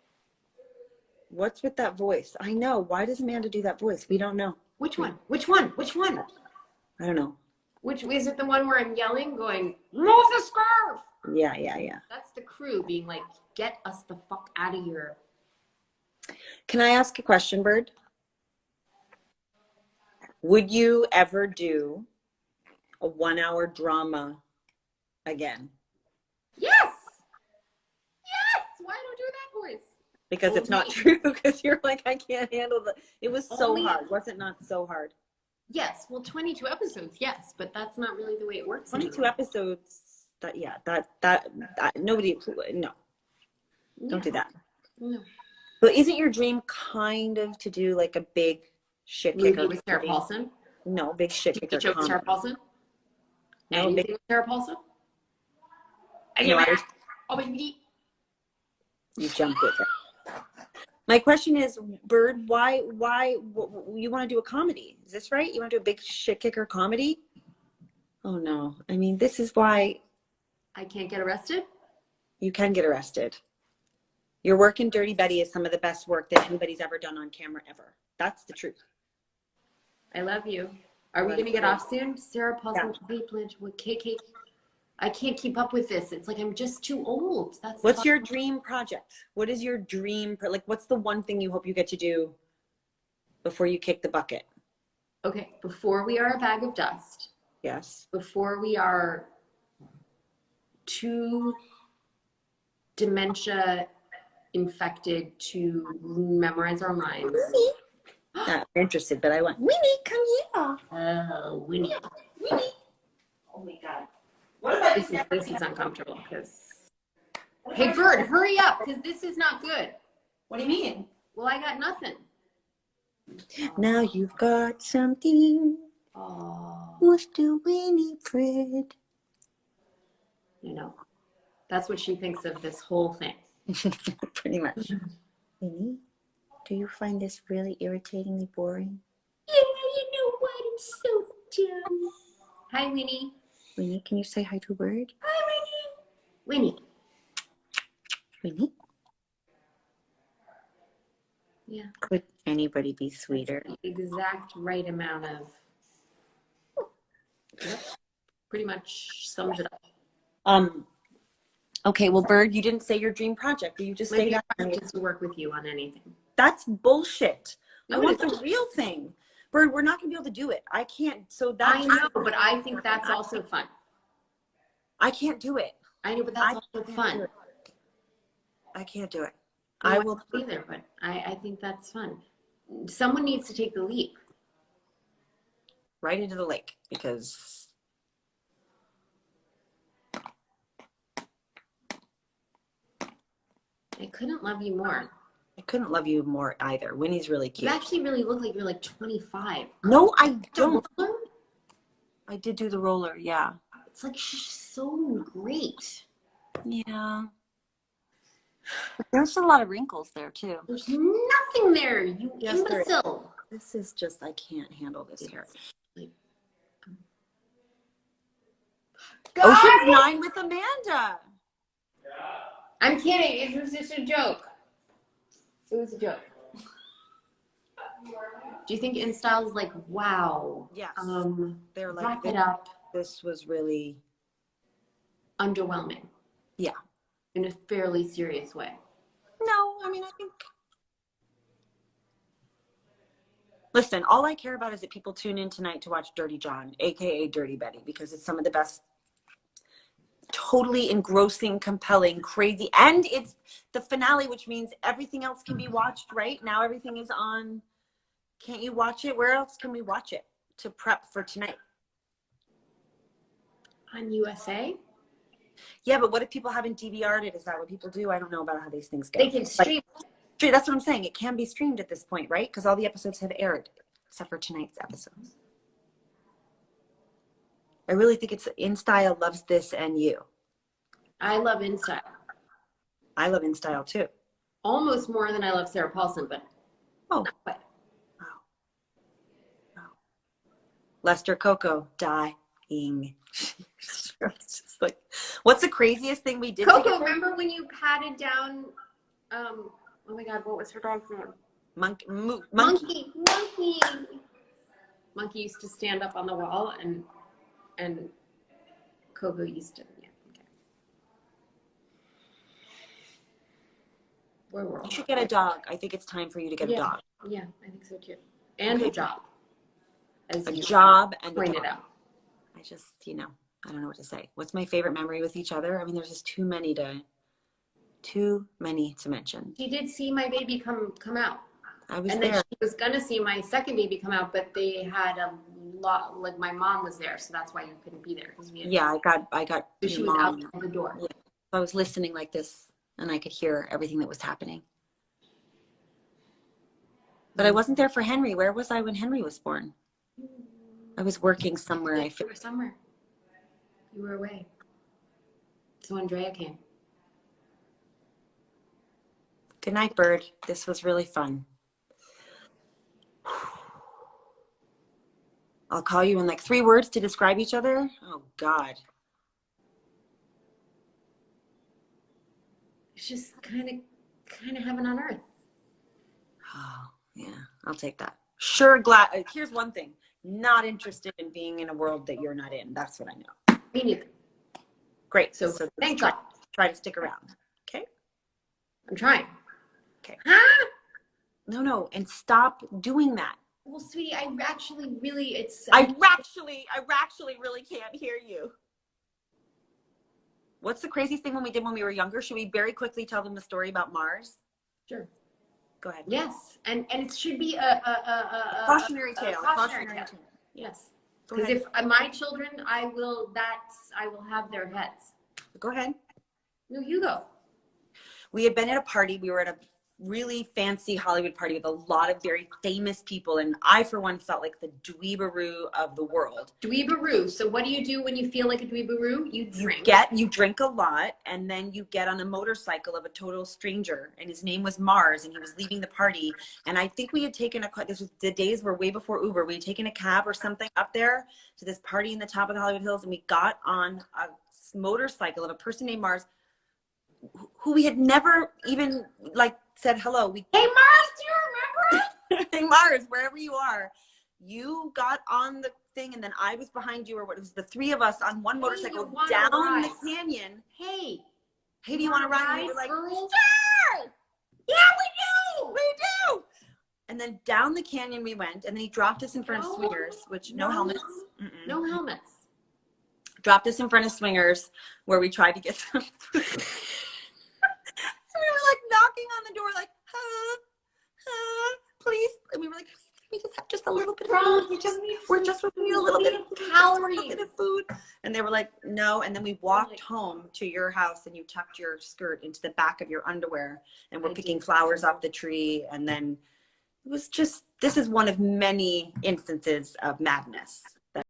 What's with that voice? I know. Why does Amanda do that voice? We don't know. Which one? Which one? Which one? I don't know. Which is it? The one where I'm yelling, going, move the scarf? Yeah, yeah, yeah. That's the crew being like, get us the fuck out of here. Can I ask a question, Bird? Would you ever do a 1-hour drama again? Yes. Yes. Why don't do that voice? Because it's not true. Because you're like, I can't handle the. It was so Only- hard. Was it not so hard? Yes. Well, 22 episodes. Yes, but that's not really the way it works. 22 anymore. episodes. That nobody. No. Don't do that. No. But isn't your dream kind of to do like a big shit kicker? Movie with Sarah Paulson. No, big shit kicker. Show with Sarah Paulson. No, Anything big. with Sarah Paulson. No, you jumped with it. My question is, Bird, why you want to do a comedy? Is this right? You want to do a big shit kicker comedy? Oh no. I mean, this is why I can't get arrested. you can get arrested. Your work in Dirty Betty is some of the best work that anybody's ever done on camera ever. That's the truth. I love you. Are we going to get off soon? Sarah Paulson, Kate Blanchett, KK. I can't keep up with this. It's like I'm just too old. What's your dream project? What is your dream? Like, what's the one thing you hope you get to do before you kick the bucket? Okay, before we are a bag of dust. Yes. Before we are too dementia infected to memorize our lines. Not interested, but I want Winnie, come here. Oh, Winnie. Winnie. Oh my God. What about This is uncomfortable because. Hey, Bird, hurry up because this is not good. What do you mean? Well, I got nothing. Now you've got something. Oh, What's the Winnie Fred? you know, that's what she thinks of this whole thing. Pretty much. Winnie, do you find this really irritatingly boring? Yeah, you know what? I'm so dumb. Hi, Winnie. Winnie, can you say hi to a bird? Hi, Winnie. Winnie. Winnie? Yeah. Could anybody be sweeter? The exact right amount of. Yep. Pretty much sums it up. Okay, well, Bird, you didn't say your dream project. You just say that. Just to work with you on anything. That's bullshit. No, I want it the isn't. real thing. Bird, we're not going to be able to do it. I can't. So that I know, but I think that's also fun. I can't do it. I know, but that's also fun. I can't do it. No, I will don't either, but I think that's fun. Someone needs to take the leap. right into the lake because I couldn't love you more. I couldn't love you more either. Winnie's really You cute. actually really look like you're like 25. No, I don't. Roller? I did do the roller, yeah. It's like so great. Yeah. But there's a lot of wrinkles there too. There's nothing there, you Yes, there is. imbecile. This is just, I can't handle this hair. Guys! Ocean's 9 with Amanda. I'm kidding. It was just a joke. It was a joke. Do you think InStyle is like, wow? Yes. They're like, wrap it up. this was really Underwhelming. Yeah. In a fairly serious way. No, I mean, I think. Listen, all I care about is that people tune in tonight to watch Dirty John, aka Dirty Betty, because it's some of the best, totally engrossing, compelling, crazy, and it's the finale, which means everything else can be watched. Right now, everything is on. Can't you watch it? Where else can we watch it to prep for tonight? On USA? Yeah, but what if people haven't DVR'd it? Is that what people do? I don't know about how these things go. They can stream. That's what I'm saying. It can be streamed at this point, right? Because all the episodes have aired, except for tonight's episodes. I really think it's InStyle loves this and you. I love InStyle. I love In Style too. Almost more than I love Sarah Paulson, but Oh, not quite. wow. Wow. Lester Coco dying. It's just like, what's the craziest thing we did Coco, together? remember when you patted down, oh my God, what was her dog's name? Monkey. Monkey. Monkey used to stand up on the wall, and Coco used to, yeah, okay. Where were You we? should get a dog. I think it's time for you to get a dog. Yeah, I think so too. And Okay. a job. As A you job and a pointed dog. out. I just, I don't know what to say. What's my favorite memory with each other? I mean, there's just too many to mention. She did see my baby come out. I was And there. then she was gonna see my second baby come out, but they had a lot, like my mom was there, so that's why you couldn't be there. Yeah, I got. So your she was mom. out the door. Yeah. I was listening like this, and I could hear everything that was happening. But I wasn't there for Henry. Where was I when Henry was born? I was working somewhere. You were somewhere. You were away. So Andrea came. Good night, Bird. This was really fun. I'll call you in like 3 words to describe each other. Oh, God. It's just kind of heaven on earth. Oh, yeah. I'll take that. Sure, glad. Here's one thing. Not interested in being in a world that you're not in. That's what I know. Me neither. Great. So thank God. Try to stick around. Okay? I'm trying. Okay. Huh? No. And stop doing that. Well, sweetie, I actually really, I actually really can't hear you. What's the craziest thing we did when we were younger? Should we very quickly tell them the story about Mars? Sure. Go ahead. Yes, and it should be a cautionary tale. Cautionary tale. Yes. Because if my children, I will have their heads. Go ahead. No, you go. We had been at a party. We were at a really fancy Hollywood party with a lot of very famous people, and I, for one, felt like the dweebaroo of the world. Dweebaroo. So what do you do when you feel like a dweebaroo? You drink. You drink a lot, and then you get on a motorcycle of a total stranger, and his name was Mars, and he was leaving the party. And I think we had taken this was the days were way before Uber. We had taken a cab or something up there to this party in the top of the Hollywood Hills, and we got on a motorcycle of a person named Mars, who we had never even said hello. Hey Mars, do you remember? Hey Mars, wherever you are, you got on the thing, and then I was behind you, or what? It was the 3 of us on one motorcycle down the canyon. Hey, do you want to ride? And we were like, sure! Yeah, we do. And then down the canyon we went, and then he dropped us in front of Swingers, which no helmets. No helmets. Dropped us in front of Swingers, where we tried to get some food. So we were like knocking on the door, like, please. And we were like, we just have just a little bit of food. We're just looking at a little bit of calories. A little bit of food. And they were like, no. And then we walked home to your house, and you tucked your skirt into the back of your underwear, and we're picking flowers off the tree. And then it was just, this is one of many instances of madness.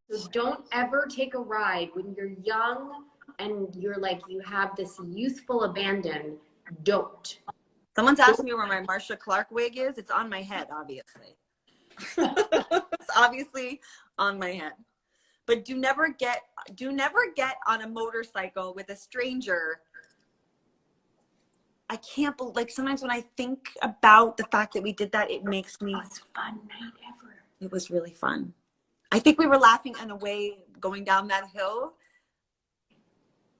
So don't ever take a ride when you're young and you're like, you have this youthful abandon. Don't. Someone's asking me where my Marcia Clark wig is. It's on my head, obviously. It's obviously on my head. But do never get on a motorcycle with a stranger. I can't believe, like, sometimes when I think about the fact that we did that, it makes me. Most fun night ever. It was really fun. I think we were laughing in a way going down that hill.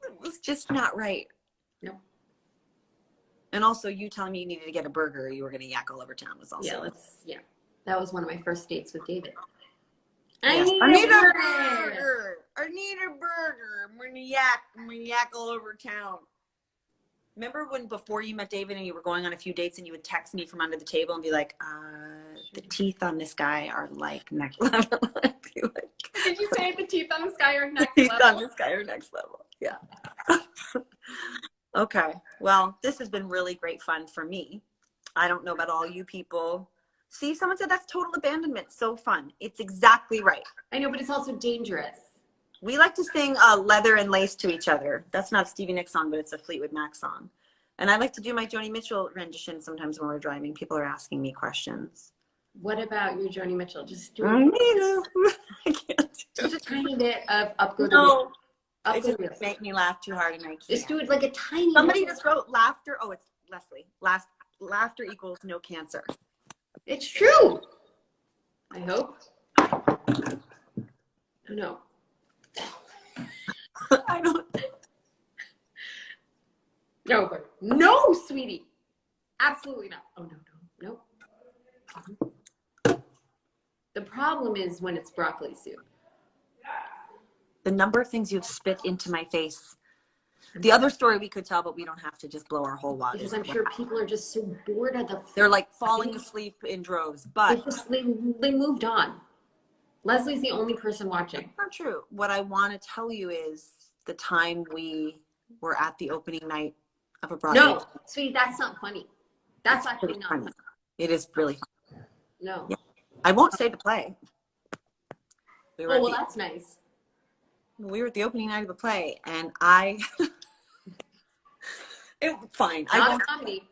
It was just not right. No. And also, you telling me you needed to get a burger, or you were going to yak all over town was also. Yeah. That was one of my first dates with David. Yes. I need a burger. I need a burger. I'm going to yak all over town. Remember when before you met David and you were going on a few dates, and you would text me from under the table and be like, the teeth on this guy are like next level. Did you say the teeth on this guy are next level? level? On this guy are next level. Yeah. Okay. Well, this has been really great fun for me. I don't know about all you people. See, someone said that's total abandonment. So fun. It's exactly right. I know, but it's also dangerous. We like to sing Leather and Lace to each other. That's not a Stevie Nicks song, but it's a Fleetwood Mac song. And I like to do my Joni Mitchell rendition sometimes when we're driving. People are asking me questions. What about your Joni Mitchell? Just do I can't do just a tiny bit of Up Go the No, Wheel. Up it Go just the Wheel. make me laugh too hard and I can't. Just do it like a tiny Somebody bit. just wrote laughter. Oh, it's Leslie. Laughter equals no cancer. It's true. I hope. Oh, no. I don't. No, but no, sweetie. Absolutely not. Oh, no. The problem is when it's broccoli soup. The number of things you've spit into my face. The other story we could tell, but we don't have to just blow our whole wad. Because I'm sure people are just so bored of the. They're like falling asleep in droves, but they moved on. Leslie's the only person watching. Not true. What I want to tell you is the time we were at the opening night of a Broadway. No, sweetie, that's not funny. That's actually not funny. It is really funny. No. Yeah. I won't say the play. That's nice. We were at the opening night of the play, and it was fine. Not a comedy.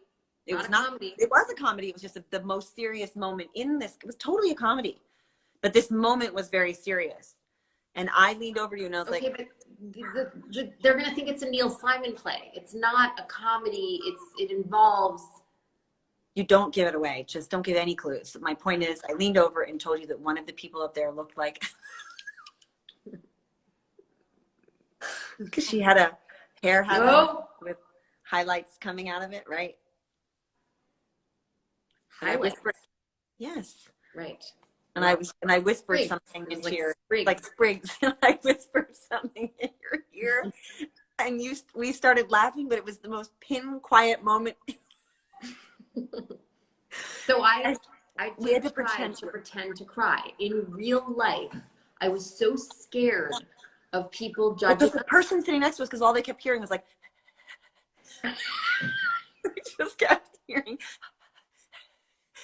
It was not. It was a comedy. It was just the most serious moment in this. It was totally a comedy, but this moment was very serious. And I leaned over to you and I was okay, like, but they're gonna think it's a Neil Simon play. It's not a comedy. It involves. You don't give it away. Just don't give any clues. My point is, I leaned over and told you that one of the people up there looked like, because she had a hair hat with highlights coming out of it, right? Highlights. Yes. Right. And I whispered Sprigs. something into Like your sprigs. like sprigs. And I whispered something in your ear, and we started laughing, but it was the most pin quiet moment. So I we had did to try to pretend to cry. In real life, I was so scared of people judging. Because the person sitting next to us, because all they kept hearing was like, we just kept hearing.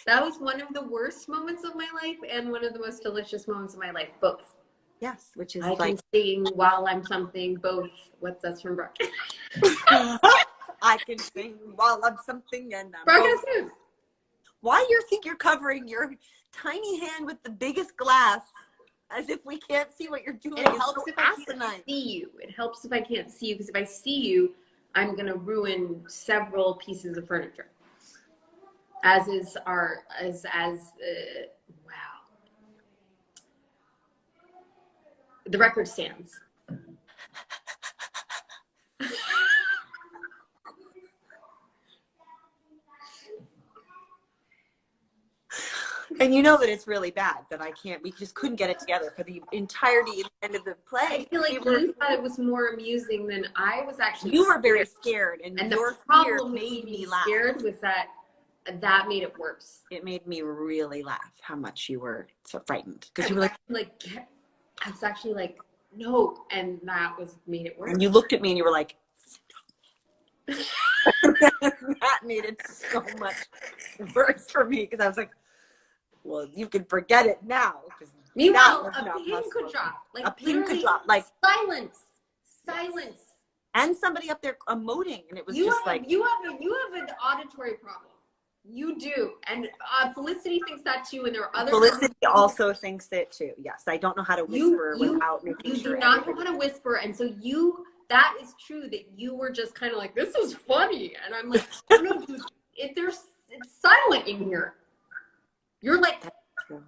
That was one of the worst moments of my life and one of the most delicious moments of my life, both. Yes, which is I can sing while I'm something, both. That's from Brock. I can sing while I'm something and I'm Brock both. is Why you think you're covering your tiny hand with the biggest glass as if we can't see what you're doing? It helps if I can't see you. It helps if I can't see you, because if I see you, I'm gonna ruin several pieces of furniture. Wow. The record stands. And you know that it's really bad that we just couldn't get it together for the entirety of the end of the play. I feel like you thought it was more amusing than I was actually. You were very scared, and your fear made me laugh. Scared was that made it worse. It made me really laugh how much you were so frightened, because you were like, I was actually like, no, and that made it worse. And you looked at me and you were like, that made it so much worse for me, because I was like, well, you can forget it now. Meanwhile, a pin could drop. Like a pin could drop. Like silence. And somebody up there emoting, and it was you have an auditory problem. You do, and Felicity thinks that too, and there are other. Felicity also thinks it too. Yes, I don't know how to whisper without making sure. You do not know how to whisper, and so that is true that you were just kind of like, this is funny, and I'm like, oh no, dude, it's silent in here. You're like. That's true.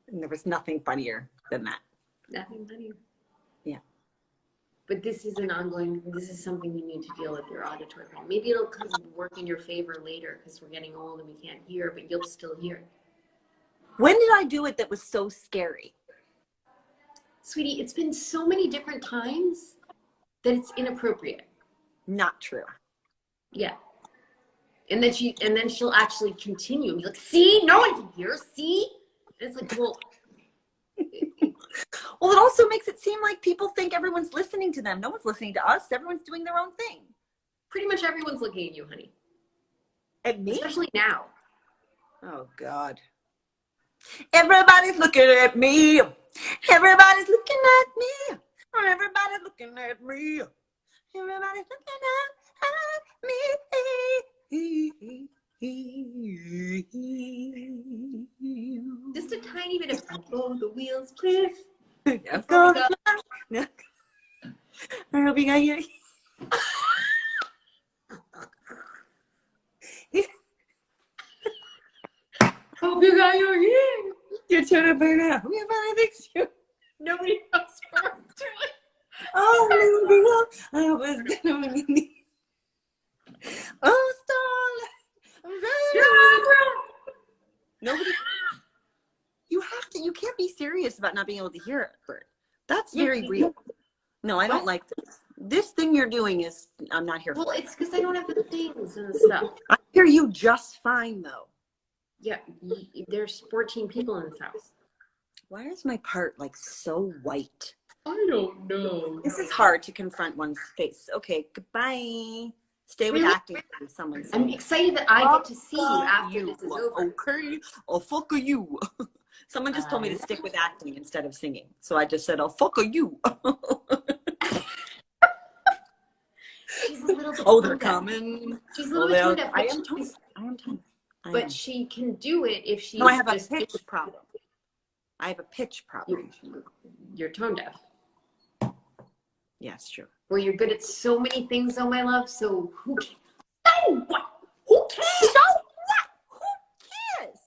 And there was nothing funnier than that. Nothing funnier. Yeah. But this is something you need to deal with, your auditory problem. Maybe it'll come work in your favor later because we're getting old and we can't hear, but you'll still hear. When did I do it that was so scary? Sweetie, it's been so many different times that it's inappropriate. Not true. Yeah. And then she'll actually continue and be like, see, no one can hear, see? And it's like, well. Well, it also makes it seem like people think everyone's listening to them. No one's listening to us. Everyone's doing their own thing. Pretty much everyone's looking at you, honey. At me? Especially now. Oh, God. Everybody's looking at me. Everybody's looking at me. Everybody's looking at me. Everybody's looking at me. Just a tiny bit of oh, the wheels, please. I'm gonna fly. I hope you got your. Hope you got your ear. You're trying to burn out. Everybody thinks you. Nobody else to it. Oh, I hope it's gonna be me. Oh, starlight. Nobody. You have to. You can't be serious about not being able to hear it, Bert. That's very real. No, I don't like this. This thing you're doing is. I'm not here for. Well, it's because I don't have the things and stuff. I hear you just fine though. Yeah, there's 14 people in this house. Why is my part like so white? I don't know. This is hard to confront one's face. Okay, goodbye. Stay with acting. Someone. I'm excited that I get to see you after this is over. Okay, I'll fuck you. Someone just told me to stick with acting instead of singing, so I just said, "I'll fuck you." She's a little bit. Oh, they're coming. She's a little bit tone deaf. I am tone. I am tone. But she can do it if she's. No, I have a pitch problem. I have a pitch problem. You're tone deaf. Yeah, it's true. Well, you're good at so many things, though, my love. So who cares? So what? Who cares? So what? Who cares?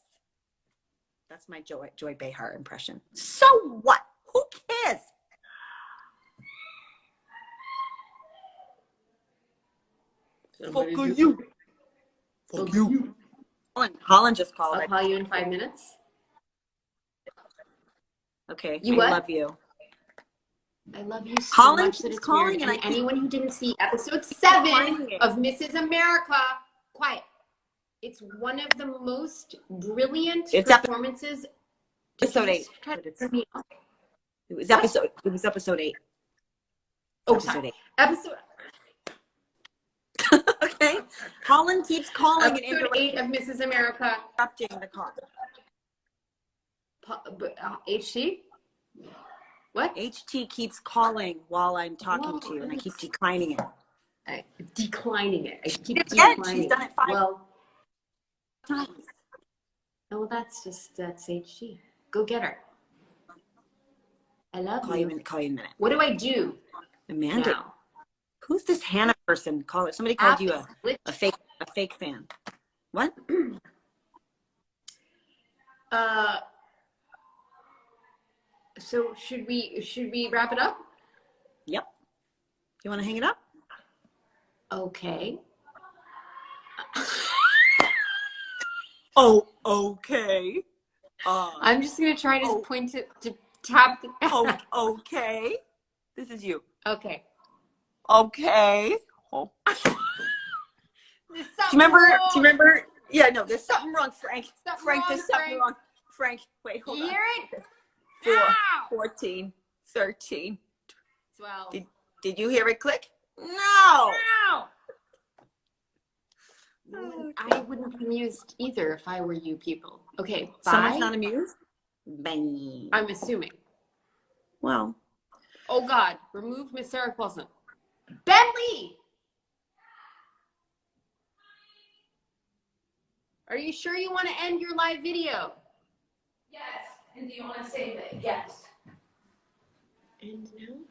That's my Joy Behar impression. So what? Who cares? Fuck you. Fuck you. Holland just called. I'll call you in 5 minutes. Okay. You I what? love you. I love you so Holland much that keeps it's calling, weird. and anyone who didn't see episode 7 of Mrs. America, quiet. It's one of the most brilliant performances. Episode 8. It was episode 8. Oh, sorry. Episode. Okay. Holland keeps calling and Episode 8 of Mrs. America. Interrupting the call. HT? What? HT keeps calling while I'm talking to you, and I keep declining it. Declining it. I keep declining it. She's done it 5 times. Oh, well, that's HT. Go get her. I love Call you in a minute. What do I do? Amanda. Now? Who's this Hannah person? Call it. Somebody called you a fake fan. What? So should we wrap it up? Yep. You want to hang it up? Okay. Oh, okay. I'm just gonna try to point it to tap. Oh, okay. This is you. Okay. Okay. Oh. Do you remember? Yeah, no, there's something wrong, Frank. There's something wrong. Frank, wait, hold on. Hear it? 14, 13. 12. Did you hear it click? No. I wouldn't be amused either if I were you people. Okay, bye. Someone's not amused? Bang. I'm assuming. Well. Oh God, remove Miss Sarah Paulson. Bentley! Are you sure you want to end your live video? Yes. And do you want to save it? Yes. And now?